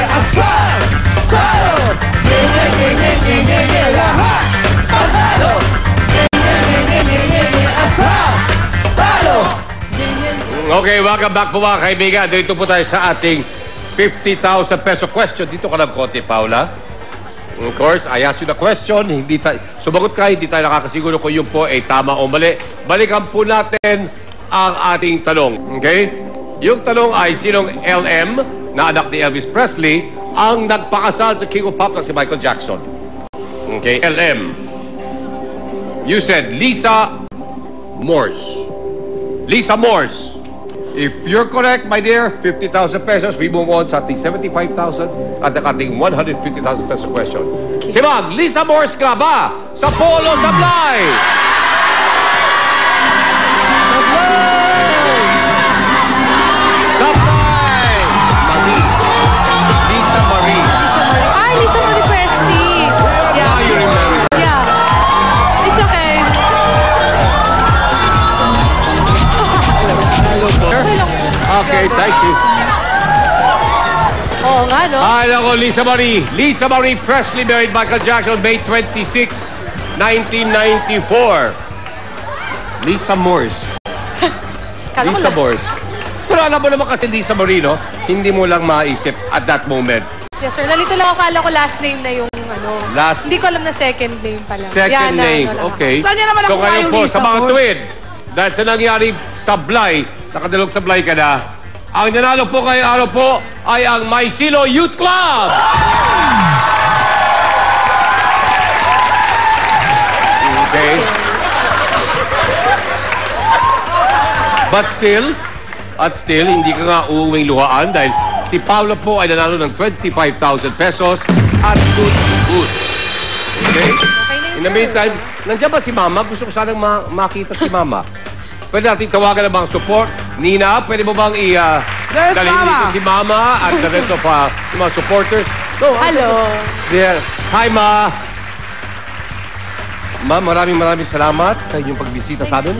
asal! Talo! Lahat! Talo! Asal! Talo! Okay, welcome back po mga kaibigan. Dito po tayo sa ating 50,000 peso question. Dito ka ng konti, Paula. Of course, I asked you the question. Sumagot ka, hindi tayo nakakasiguro kung yun po ay tama o mali. Balikan po natin ang ating tanong. Okay? Yung tanong ay, sinong LM na anak ni Elvis Presley ang nagpakasal sa King of Pop na si Michael Jackson? Okay, LM. You said Lisa Morse. Lisa Morse. If you're correct, my dear, 50,000 pesos. We move on sa ating 75,000 at ang ating 150,000 peso question. Si Ma'am, Lisa Morse ka ba sa Polo Sablay? Sablay! Marie. Lisa Marie. Ay, Lisa Marie Presley. Yeah. Ah, you remember. Yeah. It's okay. Okay, thank you. Oo nga, no? Ay, nako, Lisa Marie. Lisa Marie Presley married Michael Jackson May 26, 1994. Lisa Morse. Lisa Morse. Pero alam mo naman kasi Lisa Marie, no? Hindi mo lang maisip at that moment. Yes, sir. Nalito lang ako, kala ko last name na yung ano. Last. Hindi ko alam na second name pala. Second name, okay. Saan niya naman So nakuha ngayon yung po, Lisa sa mga Morse? tuwid, dahil sa nangyari sablay, nakadalog sablay ka na, ang nanalo po ngayong araw po ay ang Maisilo Youth Club! Okay. But still, hindi ka nga uuwing luhaan dahil si Paolo po ay nanalo ng 25,000 pesos at good goods. Okay? In the meantime, nandiyan ba si Mama? Gusto ko sanang makita si Mama. Pwede natin tawagan ng mga support. Nina, pwede mo bang There's dalhin Mama. dito si Mama at the rest of yung mga supporters? No, Hello. there. Hi, Ma. Ma, maraming salamat sa inyong pagbisita sa amin.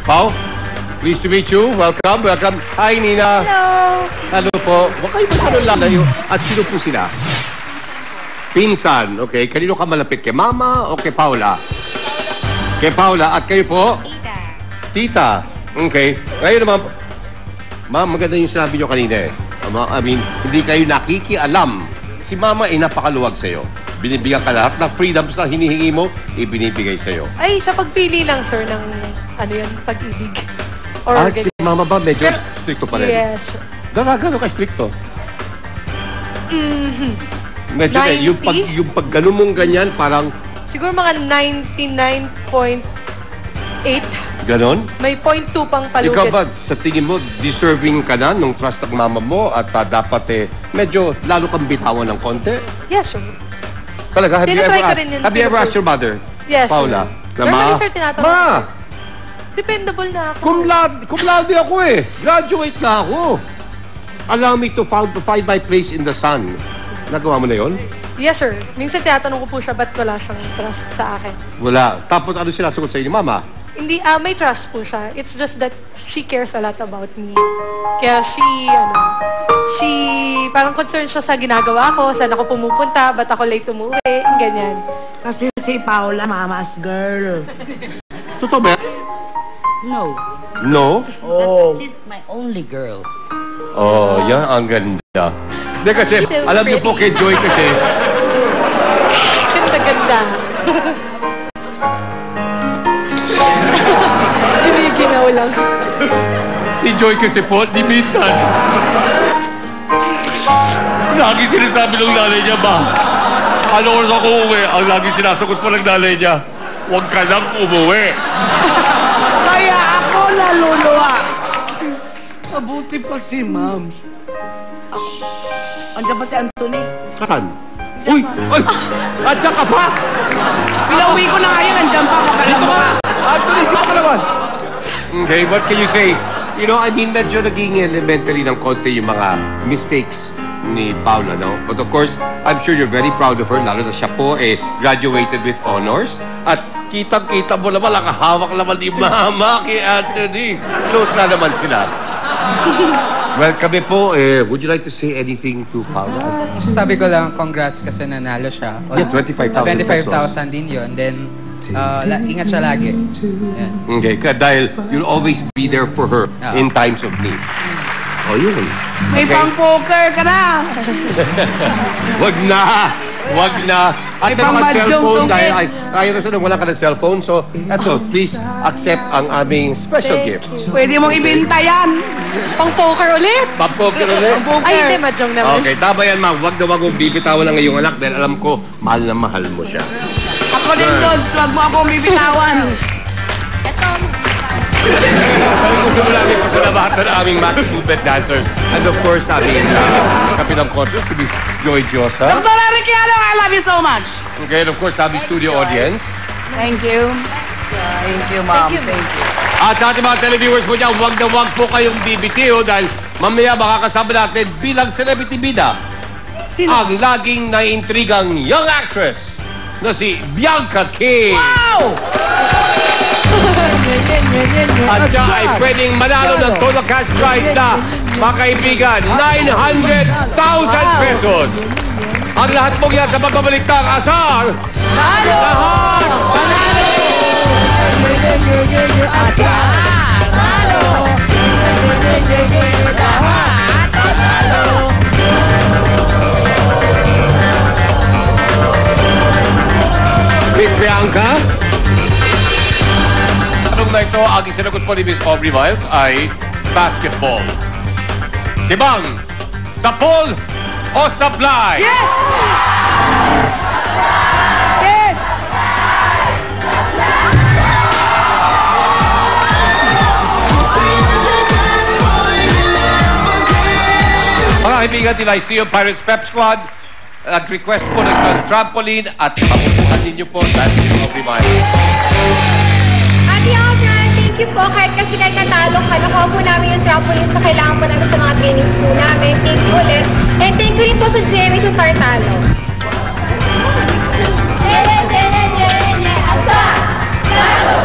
Pao, pleased to meet you. Welcome. Hi, Nina. Hello. Hello po. Huwag kayo masyadong lalayo. At sino po sila? Pinsan. Okay. Kanino ka malapit? Kay Mama o kay Paula? Kay Paula. At kayo po? Tita. Tita. Okay. Ngayon naman, Ma'am, maganda yung sinabi nyo kanina eh. I mean, hindi kayo nakikialam. Si Mama ay napakaluwag sa'yo. Binibigyan ka lahat ng freedoms na hinihingi mo, ibinibigay sa'yo. Ay, sa pagpili lang, sir, ng ano yun, pag-ibig. Or At si Mama ba, medyo stricto pa rin? Yes. Gano'n ka stricto? Medyo 90? yung pag gano'n mong ganyan, parang Siguro mga 99.8. gano'n? May 0.2 pang palugit. Ikaw ba, sa tingin mo, deserving ka na nung trust ng mama mo at dapat medyo lalo kang bitawan ng konti? Yes, sir. Talaga, Tinatry ko rin yun. have you ever asked your mother, Yes, Paula? sir. Normally, sir, tinatanong Ma! ko. Dependable na ako. Cum laude ako eh. Graduate na ako. Allow me to find my place in the sun. Nagawa mo na yon? Yes, sir. Minsan tinatanong ko po siya, ba't wala siyang trust sa akin? Wala. Tapos ano sila sagot sa inyo, Mama? Hindi, may trust po siya. It's just that she cares a lot about me. Kaya parang concerned siya sa ginagawa ko, saan ako pumupunta, ba't ako late umuwi, ganyan. Kasi si Paula, mama's girl. Totoo ba? No. No? Oh. She's my only girl. Oh, yan ang ganda. Hindi kasi, So alam niyo po kay Joy kasi, Ganda-ganda. Giniginaw lang. si Joy kasi po, di minsan. Lagi sinasabi ng nanay niya ba? Ano oras ako uwi? Ang lagi sinasagot po ng nanay niya, huwag ka lang umuwi. Kaya ako naluluwa. Mabuti pa si Ma'am. Andiyan pa si Anthony. Kasan? Uy! Uy! Andiyan ka pa? Pinauwi ko na ngayon, andiyan pa. Makalam ka. Anthony, di ka naman. Okay, what can you say? You know, I mean, medyo naging elementary ng konti yung mga mistakes ni Paula, no? But of course, I'm sure you're very proud of her, lalo na siya po graduated with honors. At kitang-kita mo naman, nakahawak naman ni Mama kay Anthony. Close na naman sila. Well, kami po, would you like to say anything to Paula? Sabi ko lang, congrats kasi nanalo siya. Yeah, 25,000 25,000 din yun. Then, ingat siya lagi. Yan. Okay, dahil you'll always be there for her in times of need. Oh, yun. May pang-poker ka na. Wag na! Wag na! At May meron kang pang-mahjong cellphone dahil tungkits. ayaw na wala ka ng cellphone. So, eto, please accept ang aming special gift. Pwede mong ibenta yan. Pang-poker ulit? Papoker ulit. Ay, hindi, mahjong naman. Okay, tama yan, ma'am. Wag na wag mong bibitawan ng iyong anak dahil alam ko, mahal na mahal mo siya. Ako din, Lods. Wag mo akong bibitawan. Gusto mo namin pasalamatan ang aming Max Movement dancers. And of course, aming Kapitang Kotro, si Miss Joy Diosa. Dr. Arikiano, I love you so much. Okay, and of course, aming studio audience. Thank you. Thank you, Ma'am. Thank you. At sa ating mga televiewers po dyan, wag na wag po kayong BBTO dahil mamaya makakasama natin bilang celebrity bida ang laging naiintrigang young actress na si Bianca King. Wow! At siya ay pwedeng manalo ng total cash prize na, mga kaibigan, 900,000 pesos. Ang lahat mong yan sa pagbabalik ng asar. Lahat! Miss Bianca? Tanong na ito, ang isinagot po ni Miss Aubrey Miles ay basketball. Si Bang, sa pole o sa fly? Yes! Yes! Mga kaibigan, tila Lyceum Pirates Pep Squad, nag-request po ng isang trampoline at papupuhan ninyo po dahil Miss Aubrey Miles. Ate Abran, thank you po. Kahit natalo ka, nakuha po namin yung trampolines na kailangan po namin sa mga trainings po namin. Thank you ulit. And thank you rin po sa GMA sa Sartalo. Asa! Talo!